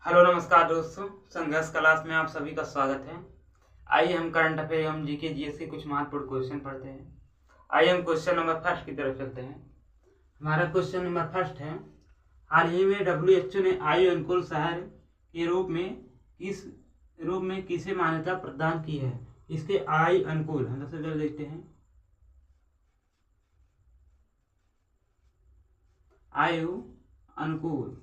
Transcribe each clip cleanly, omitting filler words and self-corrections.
Hello नमस्कार दोस्तों, संघर्ष क्लास में आप सभी का स्वागत है। आइए हम करंट अफेयर एवं जीके जीएस के कुछ महत्वपूर्ण क्वेश्चन पढ़ते हैं। आइए हम क्वेश्चन नंबर फर्स्ट की तरफ चलते हैं। हमारा क्वेश्चन नंबर फर्स्ट है, हाल ही में WHO ने आयु अनुकूल शहर के रूप में किसे मान्यता प्रदान की है। इसके आयु अनुकूल हम सबसे पहले देखते हैं। आयु अनुकूल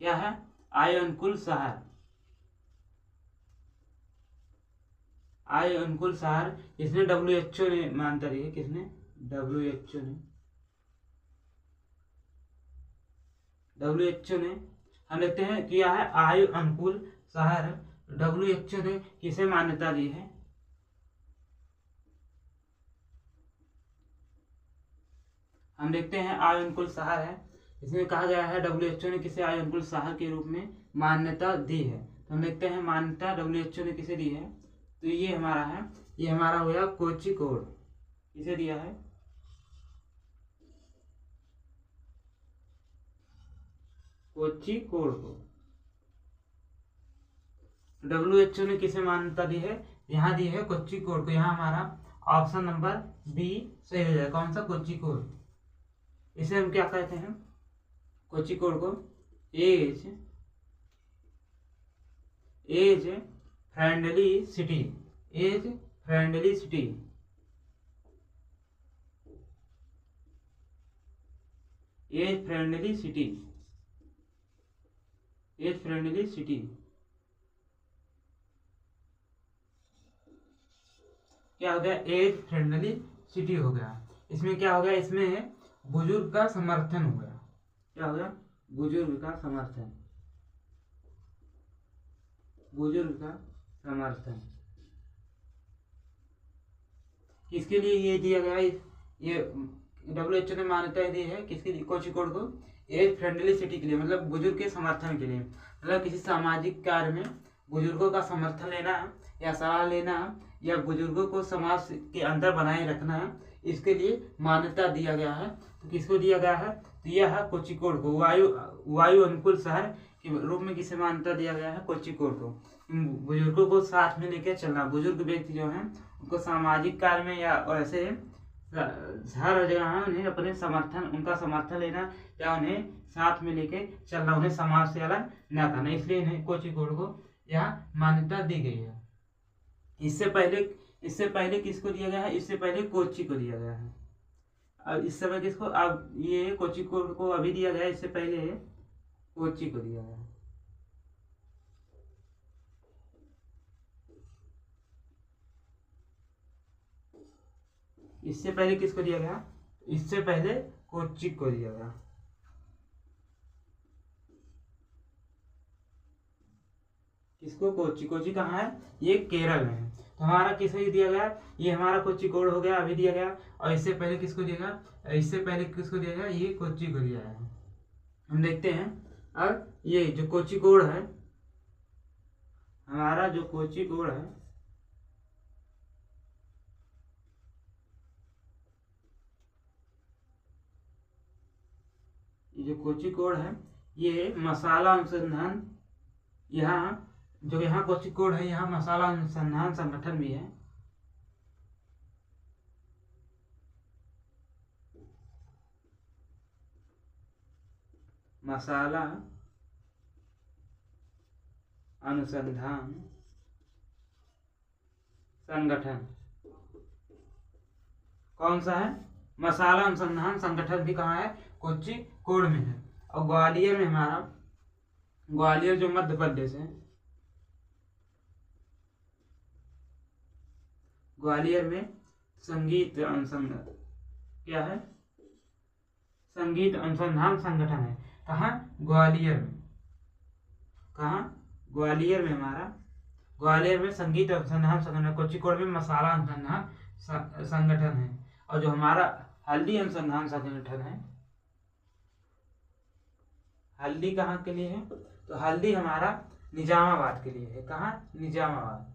क्या है? आयु अनुकूल शहर। आयु अनुकूल शहर इसने WHO ने मान्यता दी है। किसने? WHO ने हम देखते हैं किया है आयु अनुकूल शहर। WHO ने किसे मान्यता दी है? हम देखते हैं आयु अनुकूल शहर है, इसमें कहा गया है WHO ने किसे आयु अनुकूल शहर के रूप में मान्यता दी है। तो हम देखते हैं मान्यता WHO ने किसे दी है। तो ये हमारा है, ये हमारा हो गया कोझिकोड। किसे दिया है? कोझिकोड को। WHO ने किसे मान्यता दी है? यहाँ दी है कोझिकोड को। यहाँ हमारा ऑप्शन नंबर बी सही हो जाएगा। कौन सा? कोझिकोड। इसे हम क्या कहते हैं? कोझिकोड को age friendly city. Age friendly city. Age friendly city. Age friendly city क्या हो गया? एज फ्रेंडली सिटी हो गया। इसमें क्या हो गया? इसमें बुजुर्ग का समर्थन हो गया। क्या हो गया? बुजुर्ग का समर्थन। बुजुर्ग का समर्थन किसके लिए ये दिया गया? ये WHO ने मान्यता दी है किसके लिए? कोझिकोड को एज फ्रेंडली सिटी के लिए, मतलब बुजुर्ग के समर्थन के लिए। मतलब किसी सामाजिक कार्य में बुजुर्गों का समर्थन लेना या सलाह लेना या बुजुर्गों को समाज के अंदर बनाए रखना, इसके लिए मान्यता दिया गया है। तो किसको दिया गया है? तो यह है कोझिकोड को। वायु अनुकूल शहर के रूप में किसे मान्यता दिया गया है? कोझिकोड को। बुजुर्गों को साथ में लेकर चलना, बुजुर्ग व्यक्ति जो है उनको सामाजिक कार्य में या ऐसे हर जगह उन्हें अपने उनका समर्थन लेना या उन्हें साथ में लेके चलना, उन्हें समाज से अलग न करना, इसलिए इन्हें कोझिकोड को यह मान्यता दी गई है। इससे पहले किसको दिया गया है? इससे पहले कोच्चि को दिया गया है। अब इस समय किसको? अब ये कोझिकोड को अभी दिया गया है, इससे पहले कोच्चि को दिया गया है। इससे पहले किसको दिया गया? इससे पहले कोच्चि को दिया गया। किसको? कोच्चि। कोच्चि कहाँ है? ये केरल में है। तो हमारा किसे दिया गया? ये हमारा कोझिकोड हो गया, अभी दिया गया। और इससे पहले किसको दिया गया? इससे पहले किसको दिया गया? ये कोच्चि को दिया है। हम देखते हैं अब ये जो कोझिकोड है, हमारा जो कोझिकोड है, ये जो कोझिकोड है ये मसाला अनुसंधान, यहाँ जो यहाँ कोझिकोड है यहाँ मसाला अनुसंधान संगठन भी है। मसाला अनुसंधान संगठन कौन सा है? मसाला अनुसंधान संगठन भी कहाँ है? कोझिकोड में है। और ग्वालियर में हमारा, ग्वालियर जो मध्य प्रदेश है, ग्वालियर में संगीत अनुसंधान क्या है? संगीत अनुसंधान संगठन है। कहाँ? ग्वालियर में। कहाँ? ग्वालियर में हमारा, ग्वालियर में संगीत अनुसंधान संगठन। कोझिकोड में मसाला अनुसंधान संगठन है। और जो हमारा हल्दी अनुसंधान संगठन है, हल्दी कहाँ के लिए है? तो हल्दी हमारा निजामाबाद के लिए है। कहाँ? निजामाबाद।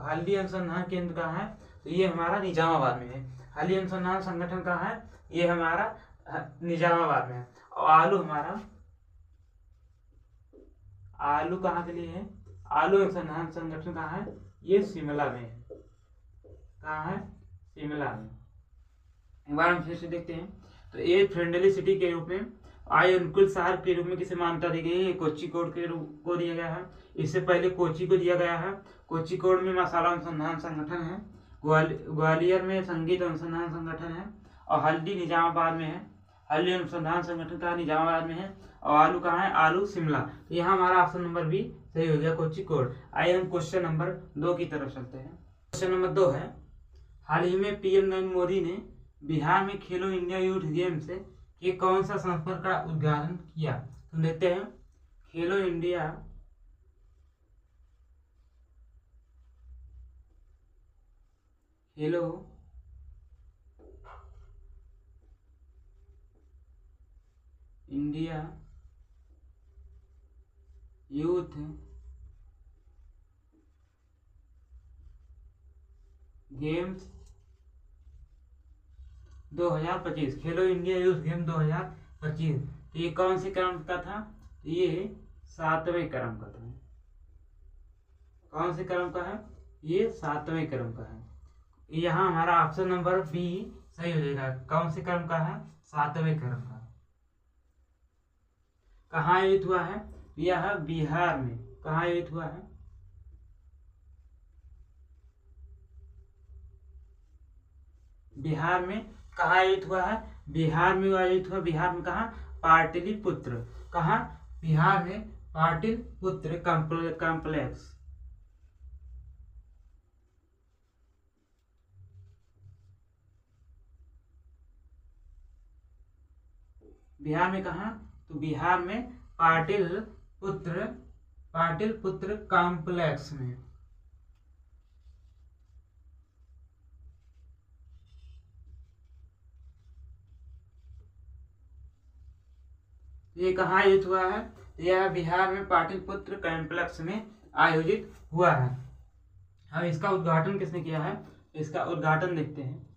हल्दी अनुसंधान केंद्र कहाँ है? तो ये हमारा निजामाबाद में है। हल्दी अनुसंधान संगठन कहाँ है? ये हमारा निजामाबाद में है। और आलू कहाँ के लिए है? आलू अनुसंधान संगठन कहाँ है? ये शिमला में है। कहाँ है? शिमला में। एक बार हम फिर से देखते हैं। तो ये फ्रेंडली सिटी के रूप में, आय अनुकूल शहर के रूप में किसे मान्यता दी गई है? कोझिकोड के रूप को दिया गया है। इससे पहले कोची को दिया गया है। कोझिकोड में मसाला अनुसंधान संगठन है, ग्वालियर में संगीत अनुसंधान संगठन है, और हल्दी निजामाबाद में है। हल्दी अनुसंधान संगठन का निजामाबाद में है। और आलू कहाँ है? आलू शिमला। तो यहाँ हमारा ऑप्शन नंबर बी सही हो गया, कोझिकोड। आइए हम क्वेश्चन नंबर 2 की तरफ चलते हैं। क्वेश्चन नंबर 2 है, हाल ही में पीएम नरेंद्र मोदी ने बिहार में खेलो इंडिया यूथ गेम्स के कौन सा संस्करण का उद्घाटन किया? तो देखते हैं। खेलो इंडिया यूथ गेम्स 2025, खेलो इंडिया यूथ गेम 2025। तो ये कौन से क्रम का था? ये 7वें क्रम का था। कौन से क्रम का है? ये 7वें क्रम का है। यहाँ हमारा ऑप्शन नंबर बी सही हो जाएगा। कौन से क्रम का है? 7वें क्रम का। कहाँ आयोजित हुआ है? यह बिहार में। कहाँ आयोजित हुआ है? बिहार में। कहाँ आयोजित हुआ है? बिहार में आयोजित हुआ। बिहार में कहाँ? पाटलिपुत्र। कहाँ? बिहार में पाटलिपुत्र कॉम्प्लेक्स। बिहार में कहाँ? तो बिहार में पाटलिपुत्र कॉम्प्लेक्स में। ये कहाँ आयोजित हुआ है? यह बिहार में पाटलिपुत्र कॉम्प्लेक्स में आयोजित हुआ है। अब इसका उद्घाटन किसने किया है? इसका उद्घाटन देखते हैं।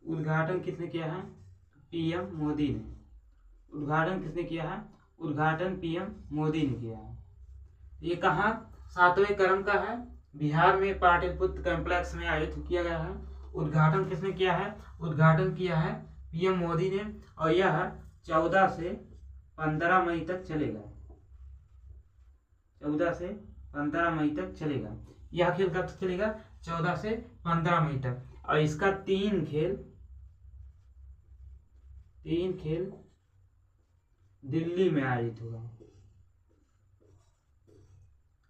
उद्घाटन किसने किया है? पीएम मोदी ने। उद्घाटन किसने किया है? उद्घाटन पीएम मोदी ने किया है। ये कहाँ? 7वें क्रम का है। बिहार में पाटलिपुत्र कॉम्प्लेक्स में आयोजित किया गया है। उद्घाटन किसने किया है? उद्घाटन किया है पीएम मोदी ने। और यह 14 से 15 मई तक चलेगा। 14 से 15 मई तक चलेगा। यह खेल कब तक चलेगा? 14 से 15 मई तक। और इसका तीन खेल दिल्ली में आयोजित होगा।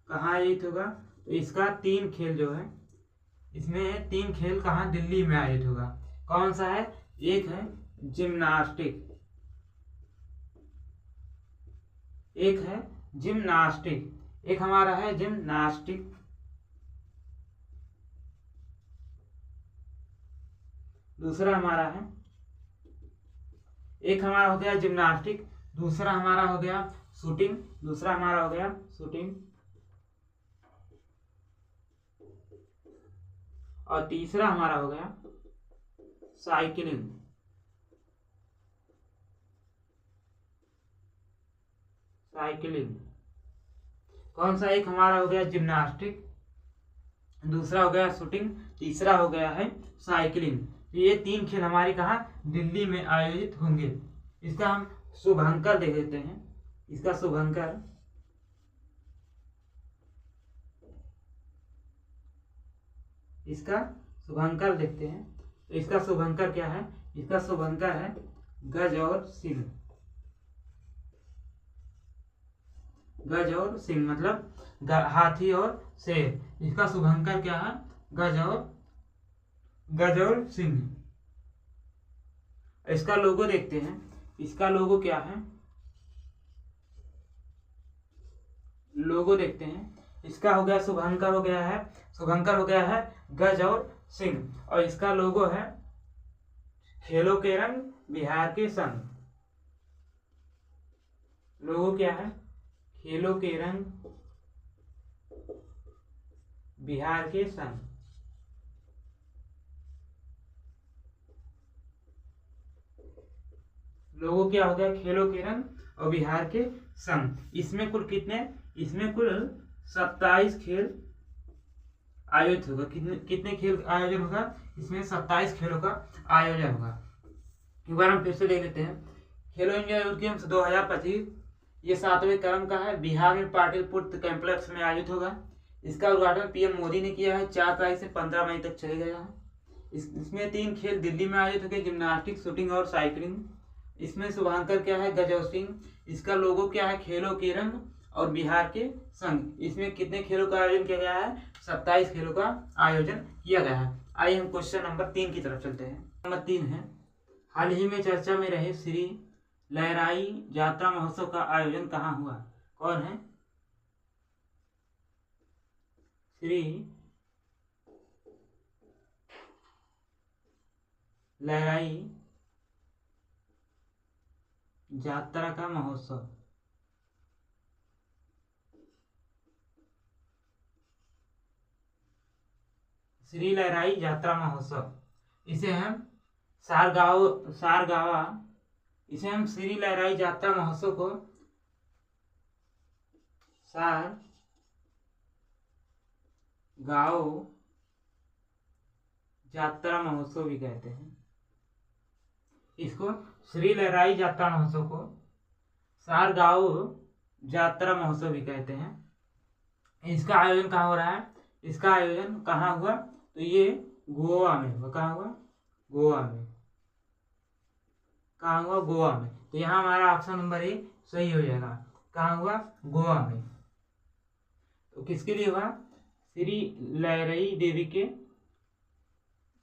कहाँ आयोजित होगा? तो इसका 3 खेल जो है, इसमें 3 खेल कहाँ? दिल्ली में आयोजित होगा। कौन सा है? एक है जिम्नास्टिक, एक हमारा है जिम्नास्टिक, दूसरा हमारा है, एक हमारा हो गया जिम्नास्टिक, दूसरा हमारा हो गया शूटिंग, और तीसरा हमारा हो गया साइकिलिंग। कौन सा? एक हमारा हो गया जिम्नास्टिक, दूसरा हो गया शूटिंग, तीसरा हो गया है साइकिलिंग। ये 3 खेल हमारे कहाँ? दिल्ली में आयोजित होंगे। इसका हम शुभांकर देख लेते हैं। इसका शुभांकर देखते हैं। तो इसका शुभांकर क्या है? इसका शुभांकर है गज और सिंह, मतलब हाथी और शेर। इसका शुभांकर क्या है? गज और सिंह। इसका लोगो देखते हैं। इसका लोगो क्या है? लोगो देखते हैं। इसका हो गया शुभंकर हो गया है गज और सिंह। और इसका लोगो है खेलों के रंग बिहार के संग। लोगो क्या है, खेलों के रंग बिहार के संग। लोगो क्या हो गया, खेलों के रंग और बिहार के संग। इसमें कुल कितने, इसमें कुल 27 खेल आयोजित होगा। कितने कितने खेल आयोजन होगा, इसमें 27 खेलों का आयोजन होगा। एक बार हम फिर से देख लेते हैं। खेलो इंडिया यूथ गेम्स 2025 ये 7वें क्रम का है, बिहार में पाटलिपुत्र कॉम्प्लेक्स में आयोजित होगा। इसका उद्घाटन पीएम मोदी ने किया है, 4 तारीख से 15 मई तक चलेगा। इसमें 3 खेल दिल्ली में आयोजित होंगे, जिम्नास्टिक, शूटिंग और साइकिलिंग। इसमें शुभांकर क्या है, गजव सिंह। इसका लोगो क्या है, खेलों के रंग और बिहार के संग। इसमें कितने खेलों का आयोजन किया गया है, 27 खेलों का आयोजन किया गया है। आइए हम क्वेश्चन नंबर 3 की तरफ चलते हैं। नंबर 3 है, हाल ही में चर्चा में रहे श्री लहराई यात्रा महोत्सव का आयोजन कहाँ हुआ। कौन है, श्री लहराई यात्रा का महोत्सव। श्री लहराई यात्रा महोत्सव, इसे हम सारगावा, इसे हम श्री लहराई यात्रा महोत्सव को सारगाओ यात्रा महोत्सव भी कहते हैं। इसको श्री लहराई यात्रा महोत्सव को सारगाओ यात्रा महोत्सव भी कहते हैं। इसका आयोजन कहाँ हो रहा है, इसका आयोजन कहाँ हुआ, तो ये गोवा में हुआ। कहाँ हुआ, गोवा में। कहाँ हुआ, गोवा में। तो यहाँ हमारा ऑप्शन नंबर ए सही हो जाएगा। कहाँ हुआ, गोवा में। तो किसके लिए हुआ, श्री लहराई देवी के,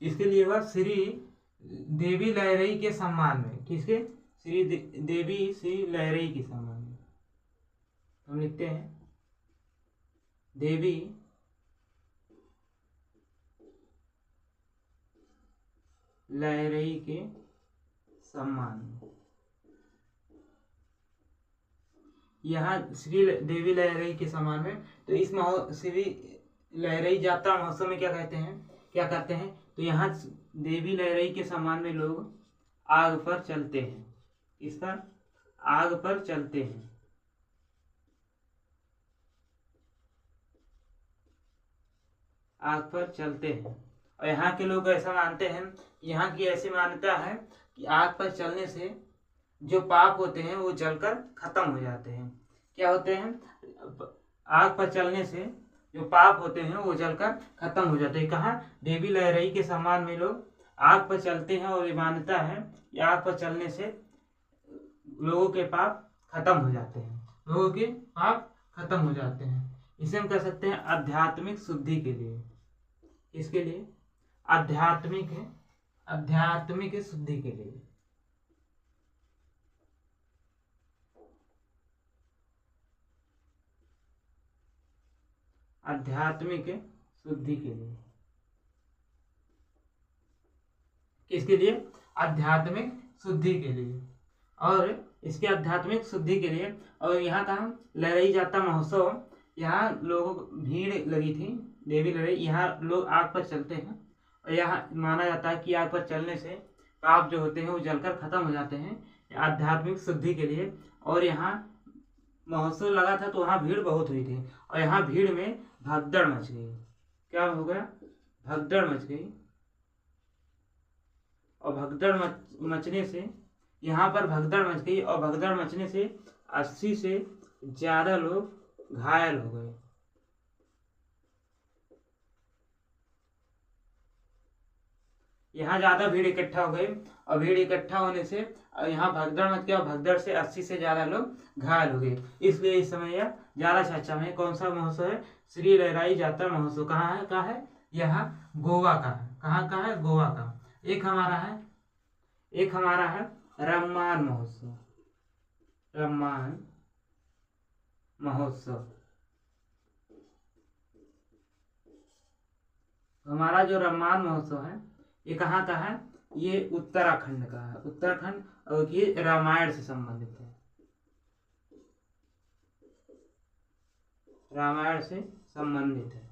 इसके लिए हुआ श्री देवी लहराई के सम्मान में। किसके, श्री देवी श्री लहराई के सम्मान में। हम लिखते हैं देवी लहराई के सम्मान में। यहाँ श्री देवी लहराई के सम्मान में। तो इस श्री लहराई यात्रा महोत्सव में क्या कहते हैं, क्या करते हैं, तो यहाँ देवी लहराई के सम्मान में लोग आग पर चलते हैं। इस पर आग पर चलते हैं। आग पर चलते हैं। और यहाँ के लोग ऐसा मानते हैं, यहाँ की ऐसी मान्यता है कि आग पर चलने से जो पाप होते हैं वो जलकर खत्म हो जाते हैं। क्या होते हैं, आग पर चलने से जो पाप होते हैं वो जलकर खत्म हो जाते हैं। कहाँ, देवी लहराई के सम्मान में लोग आग पर चलते हैं। और ये मान्यता है कि आग पर चलने से लोगों के पाप खत्म हो जाते हैं, लोगों के पाप खत्म हो जाते हैं। इसे हम कह सकते हैं आध्यात्मिक शुद्धि के लिए। इसके लिए आध्यात्मिक शुद्धि के लिए। आध्यात्मिक शुद्धि के लिए। किसके लिए, आध्यात्मिक शुद्धि के लिए। और इसके आध्यात्मिक शुद्धि के लिए। और यहाँ का लहराई यात्रा महोत्सव, यहाँ लोगों को भीड़ लगी थी, देवी लहराई, यहाँ लोग आग पर चलते हैं। और यहाँ माना जाता है कि आग पर चलने से पाप जो होते हैं वो जलकर खत्म हो जाते हैं, आध्यात्मिक शुद्धि के लिए। और यहाँ महोत्सव लगा था तो वहाँ भीड़ बहुत हुई थी। और यहाँ भीड़ में भगदड़ मच गई। क्या हो गया, भगदड़ मच गई। और भगदड़ मचने से, यहाँ पर भगदड़ मच गई और भगदड़ मचने से 80 से ज्यादा लोग घायल हो गए। यहाँ ज्यादा भीड़ इकट्ठा हो गई और भीड़ इकट्ठा होने से यहाँ भगदड़ मच गया और भगदड़ से 80 से ज्यादा लोग घायल हो गए। इसलिए इस समय यह ज्यादा चर्चा में। कौन सा महोत्सव है, श्री लहराई यात्रा महोत्सव। कहाँ है, कहाँ है, यह गोवा का है। कहाँ का है, गोवा का। एक हमारा है रम्मान महोत्सव। रम्मान महोत्सव हमारा जो रम्मान महोत्सव है ये कहाँ का है, ये उत्तराखंड का है। उत्तराखंड, और ये रामायण से संबंधित है। रामायण से संबंधित है।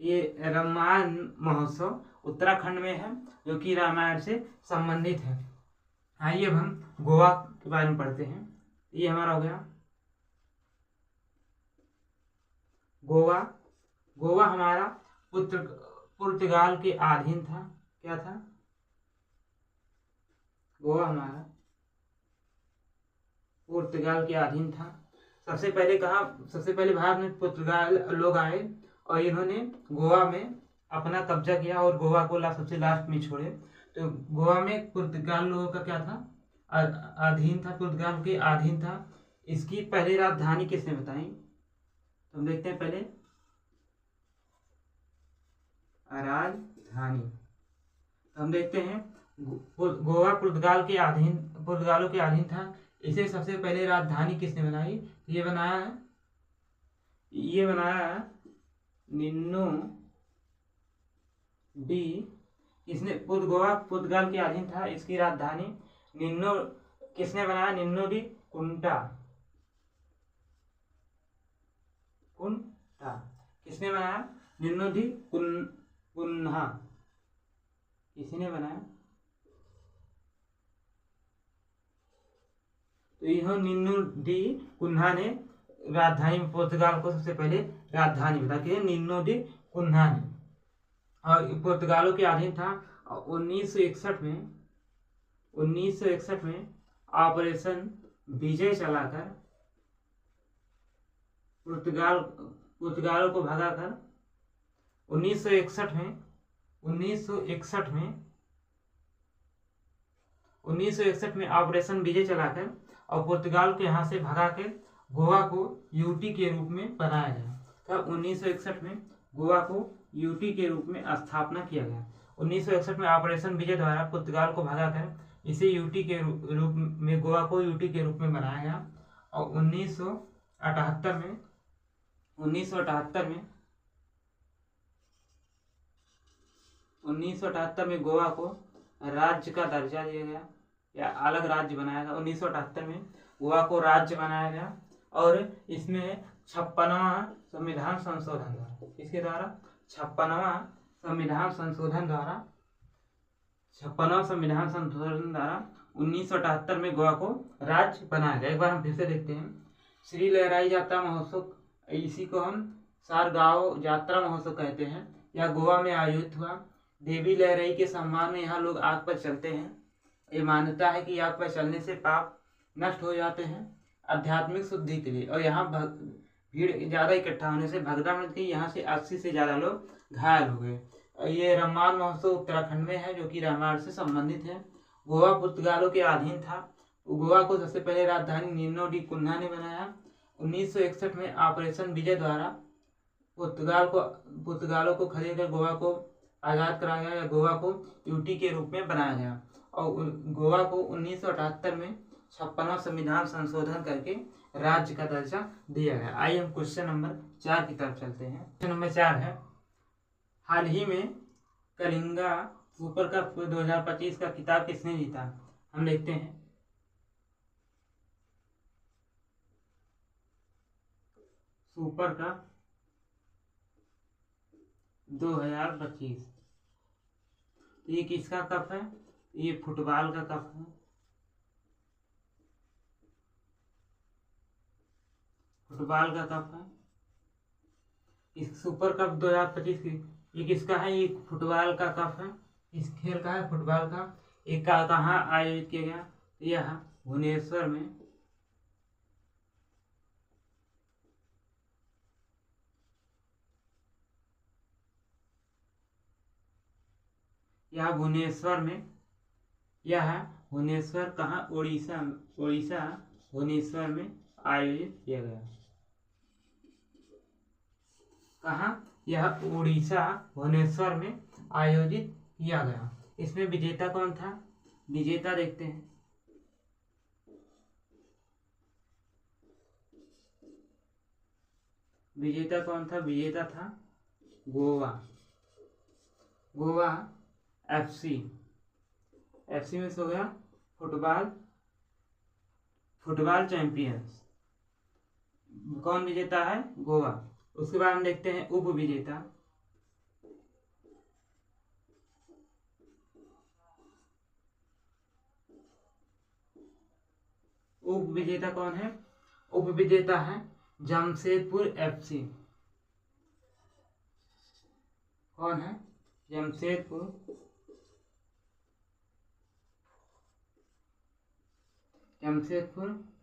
ये रामायण महोत्सव उत्तराखंड में है जो कि रामायण से संबंधित है। आइए अब हम गोवा के बारे में पढ़ते हैं। ये हमारा हो गया गोवा। गोवा हमारा पुर्तगाल के अधीन था। क्या था? गोवा हमारा पुर्तगाल के अधीन था। सबसे पहले भारत में पुर्तगाल लोग आए और इन्होंने गोवा में अपना कब्जा किया और गोवा को सबसे लास्ट में छोड़े। तो गोवा में पुर्तगाल लोगों का क्या था? अधीन था, पुर्तगाल के अधीन था। इसकी पहली राजधानी किसने बताई? तो हम देखते हैं पहले राजधानी। तो हम देखते हैं गोवा पुर्तगालों के अधीन था। इसे सबसे पहले राजधानी किसने बनाई? ये बनाया निन्नो डी। इसने गोवा पुर्तगाल के अधीन था, इसकी राजधानी निन्नो किसने बनाया? निन्नो डी कुंटा किसने बनाया? निन्नो डी कुन्हा किसने बनाया? तो यह निन्नो डी कुन्हा ने राजधानी पुर्तगाल को सबसे पहले राजधानी बता के निन्नो डी कुन्हा ने, और पुर्तगालों के अधीन था। 1961 में ऑपरेशन विजय चलाकर पुर्तगालों को भगाकर 1961 में ऑपरेशन विजय चलाकर और पुर्तगाल के यहाँ से भगा के गोवा को यूटी के रूप में बनाया गया। तब 1961 में गोवा को यूटी के रूप में स्थापना किया गया। 1961 में ऑपरेशन विजय द्वारा पुर्तगाल को भगाकर इसे यूटी के रूप में गोवा को यूटी के रूप में बनाया गया। और 1978 में गोवा को राज्य का दर्जा दिया गया या अलग राज्य बनाया गया। 1978 में गोवा को राज्य बनाया गया और इसमें 56वां संविधान संशोधन द्वारा, इसके द्वारा 56वां संविधान संशोधन द्वारा 1978 में गोवा को राज्य बनाया गया। एक बार हम फिर से देखते हैं। श्री लहराई यात्रा महोत्सव, इसी को हम सारगांव यात्रा महोत्सव कहते हैं, यह गोवा में आयोजित हुआ। देवी लहराई के सम्मान में यहाँ लोग आग पर चलते हैं। ये मान्यता है कि आग पर चलने से पाप नष्ट हो जाते हैं आध्यात्मिक शुद्धि के लिए। और यहाँ भीड़ ज़्यादा इकट्ठा होने से भगदड़ मच गई, यहाँ से 80 से ज़्यादा लोग घायल हो गए। ये रामायण महोत्सव उत्तराखंड में है जो कि रामायण से संबंधित है। गोवा पुर्तगालों के अधीन था। गोवा को सबसे पहले राजधानी निन्नो डी कुन्हा ने बनाया। 1961 में ऑपरेशन विजय द्वारा पुर्तगालों को खदेड़ कर गोवा को आज़ाद कराया गया या गोवा को यूटी के रूप में बनाया गया। और गोवा को 1978 में 56वां संविधान संशोधन करके राज्य का दर्जा दिया गया। आइए हम क्वेश्चन नंबर 4 की तरफ चलते हैं। क्वेश्चन नंबर 4 है, हाल ही में कलिंगा सुपर कप 2025 का खिताब किसने जीता? हम देखते हैं। सुपर कप 2025, ये किसका कप है? ये फुटबॉल का कप है। फुटबॉल का कप है। इस सुपर कप 2025 की ये किसका है? ये फुटबॉल का कप है। इस खेल का है, फुटबॉल का। ये कहाँ आयोजित किया गया? यह भुवनेश्वर में। यह भुवनेश्वर कहाँ? उड़ीसा भुवनेश्वर में आयोजित किया गया। कहाँ? यह उड़ीसा भुवनेश्वर में आयोजित किया गया। इसमें विजेता कौन था? विजेता देखते हैं। विजेता कौन था? विजेता था गोवा एफसी में हो गया फुटबॉल फुटबॉल चैंपियंस। कौन विजेता है? गोवा। उसके बाद हम देखते हैं उप विजेता। उप विजेता कौन है? उप विजेता है जमशेदपुर FC। कौन है? जमशेदपुर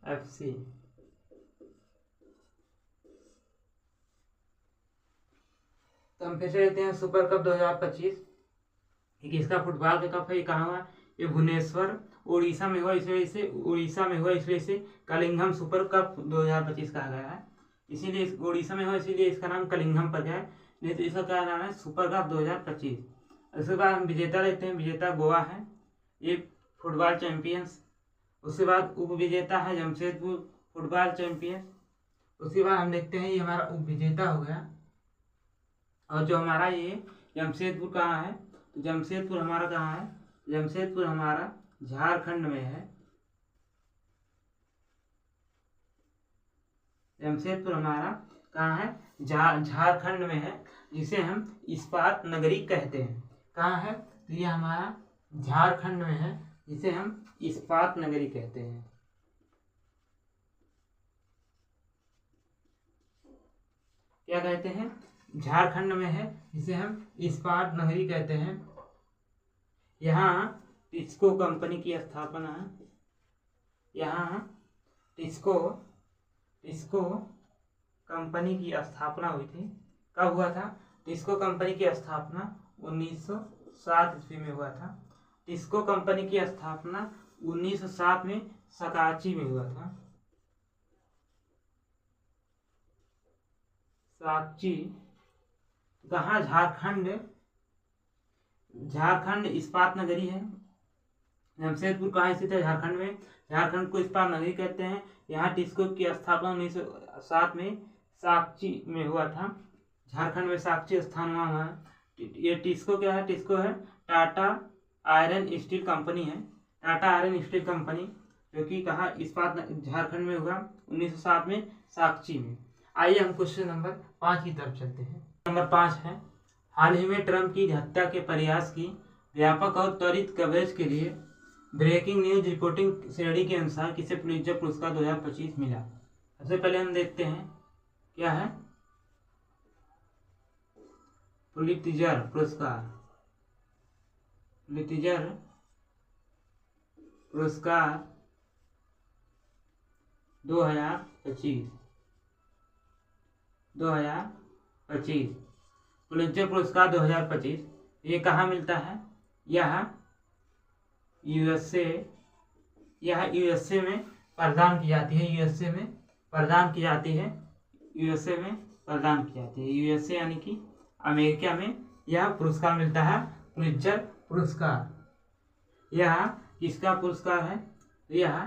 FC। तो हम फिर से देखते हैं सुपर कप 2025। ये किसका फुटबॉल का कप है? ये कहाँ हुआ? ये भुवनेश्वर उड़ीसा में हुआ, इसलिए इसे कलिंघम सुपर कप 2025 कहा गया है। इसीलिए उड़ीसा में हुआ, इसीलिए इसका नाम कलिंघम पड़ गया है। नहीं तो इसका क्या नाम है? Super cup 2025। उसके बाद हम विजेता लेते हैं। विजेता गोवा है, ये फुटबॉल चैंपियंस। उसके बाद उप विजेता है जमशेदपुर फुटबॉल चैंपियंस। उसके बाद हम देखते हैं ये हमारा उप विजेता हो गया। और जो हमारा ये जमशेदपुर कहाँ है? तो जमशेदपुर हमारा कहाँ है? जमशेदपुर हमारा झारखंड में है। जमशेदपुर हमारा कहाँ है? झारखंड में है, जिसे हम इस्पात नगरी कहते हैं। कहाँ है? तो ये हमारा झारखंड में है, जिसे हम इस्पात नगरी कहते हैं। क्या कहते हैं? झारखंड में है, जिसे हम इस्पात नगरी कहते हैं। यहाँ टिस्को कंपनी की स्थापना है। यहाँ टिस्को कंपनी की स्थापना हुई थी। कब हुआ था? टिस्को कंपनी की स्थापना 1907 ईस्वी में हुआ था। टिस्को कंपनी की स्थापना 1907 में सकाची में हुआ था। साक्षी कहाँ? झारखंड इस्पात नगरी है। जमशेदपुर कहाँ स्थित है? झारखंड में। झारखंड को इस्पात नगरी कहते हैं। यहाँ टिस्को की स्थापना 1907 में साक्षी में हुआ था। झारखंड में साक्षी स्थान हुआ है। ये टिस्को क्या है? टिस्को है टाटा आयरन स्टील कंपनी है। टाटा आयरन स्टील कंपनी, जो कि कहाँ? इस्पात झारखंड में हुआ 1907 में साक्षी में। आइए हम क्वेश्चन नंबर 5 की तरफ चलते हैं। नंबर 5 है, हाल ही में ट्रंप की हत्या के प्रयास की व्यापक और त्वरित कवरेज के लिए ब्रेकिंग न्यूज रिपोर्टिंग श्रेणी के अनुसार किसे पुलित्जर पुरस्कार 2025 मिला? सबसे पहले हम देखते हैं क्या है पुलित्जर पुरस्कार। पुलित्जर पुरस्कार 2025। पुलित्जर पुरस्कार 2025 ये कहाँ मिलता है? यह यूएसए में प्रदान की जाती है। यूएसए में प्रदान की जाती है। यूएसए यानी कि अमेरिका में यह पुरस्कार मिलता है, पुलित्जर पुरस्कार। यह किसका पुरस्कार है? यह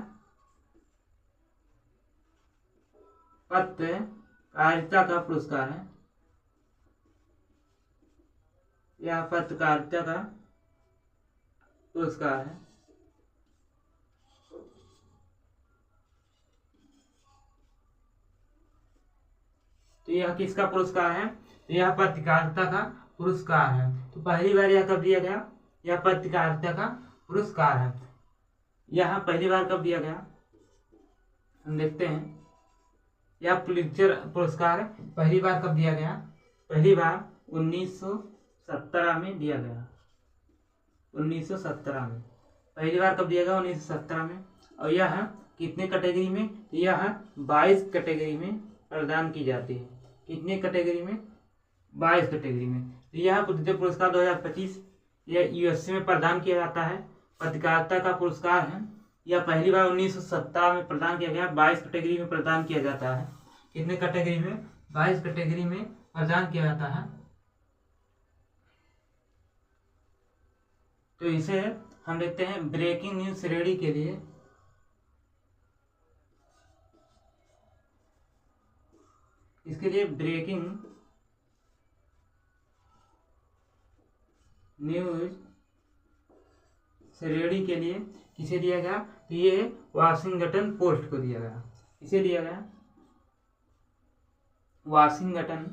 पत्रकारिता का पुरस्कार है। यह पत्रकारिता का पुरस्कार है। तो यह किसका पुरस्कार है? तो यह पत्रकारिता का पुरस्कार है। तो पहली बार यह कब दिया गया? यह पत्रकारिता का पुरस्कार है। यह पहली बार कब दिया गया? हम देखते हैं। यह पुलित्जर पुरस्कार पहली बार कब दिया गया? पहली बार 1917 में दिया गया। 1917 में पहली बार कब दिया गया? 1917 में। और यह कितने कैटेगरी में? यह 22 कैटेगरी में प्रदान की जाती है। कितने कैटेगरी में? 22 कैटेगरी में। तो यह पुलित्जर पुरस्कार 2025 यह यूएसए में प्रदान किया जाता है। पत्रकारिता का पुरस्कार है। यह पहली बार 1917 में प्रदान किया गया। 22 कैटेगरी में प्रदान किया जाता है। कितने कैटेगरी में? 22 कैटेगरी में प्रदान किया जाता है। तो इसे हम देखते हैं ब्रेकिंग न्यूज श्रेणी के लिए। इसके लिए ब्रेकिंग न्यूज श्रेणी के लिए किसे दिया गया, तो ये वाशिंगटन पोस्ट को दिया गया। किसे दिया गया, वाशिंगटन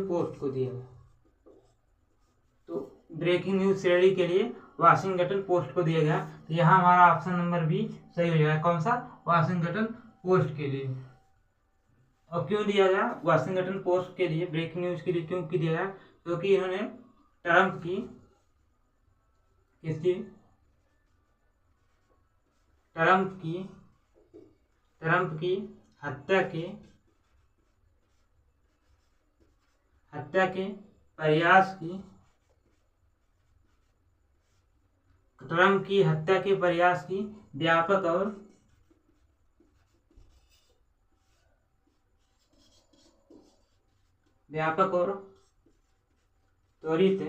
पोस्ट को दिया गया। तो ब्रेकिंग न्यूज श्रेणी के लिए वाशिंगटन पोस्ट को दिया गया। तो यहाँ हमारा ऑप्शन नंबर बी सही हो जाएगा। कौन सा, वाशिंगटन पोस्ट के लिए। और क्यों दिया गया वाशिंगटन पोस्ट के लिए, ब्रेकिंग न्यूज के लिए क्यों दिया गया, क्योंकि इन्होंने ट्रम्प की हत्या के प्रयास की ट्रम्प की हत्या के प्रयास की व्यापक और त्वरित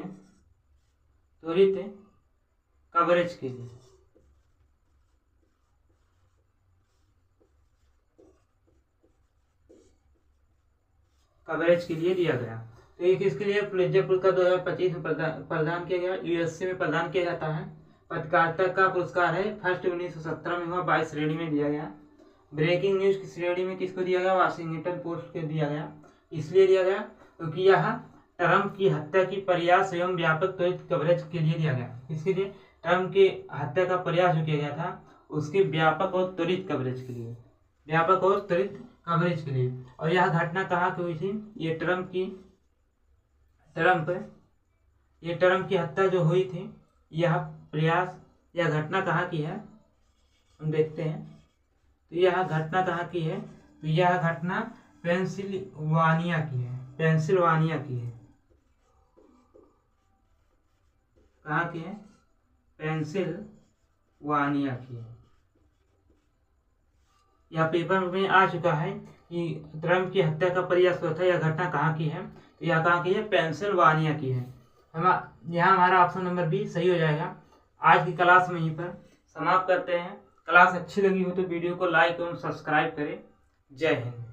कवरेज के लिए दिया गया। तो ये किसके लिए, पुलित्जर पुरस्कार 2025 में प्रदान किया गया, यूएसए में प्रदान किया जाता है। पत्रकारिता का पुरस्कार है, फर्स्ट 1917 में हुआ, 22 श्रेणी में दिया गया। ब्रेकिंग न्यूज की श्रेणी में किसको दिया गया, वाशिंगटन पोस्ट को दिया गया। इसलिए दिया गया क्योंकि यह ट्रम्प की हत्या की प्रयास एवं व्यापक त्वरित कवरेज के लिए दिया गया। इसके लिए ट्रम्प की हत्या का प्रयास जो किया गया था उसके व्यापक और त्वरित कवरेज के लिए, और यह घटना कहाँ की हुई थी, ये ट्रम्प की हत्या जो हुई थी, यह घटना कहाँ की है, हम देखते हैं। तो यह घटना कहाँ की है, तो यह घटना पेंसिल्वानिया की है। कहाँ की है, पेंसिल्वानिया की है। यह पेपर में आ चुका है कि ट्रम्प की हत्या का प्रयास हुआ था, यह घटना कहाँ की है, तो यह कहाँ की है, पेंसिल्वानिया की है। यहाँ हमारा ऑप्शन नंबर बी सही हो जाएगा। आज की क्लास में यहीं पर समाप्त करते हैं। क्लास अच्छी लगी हो तो वीडियो को लाइक एवं सब्सक्राइब करें। जय हिंद।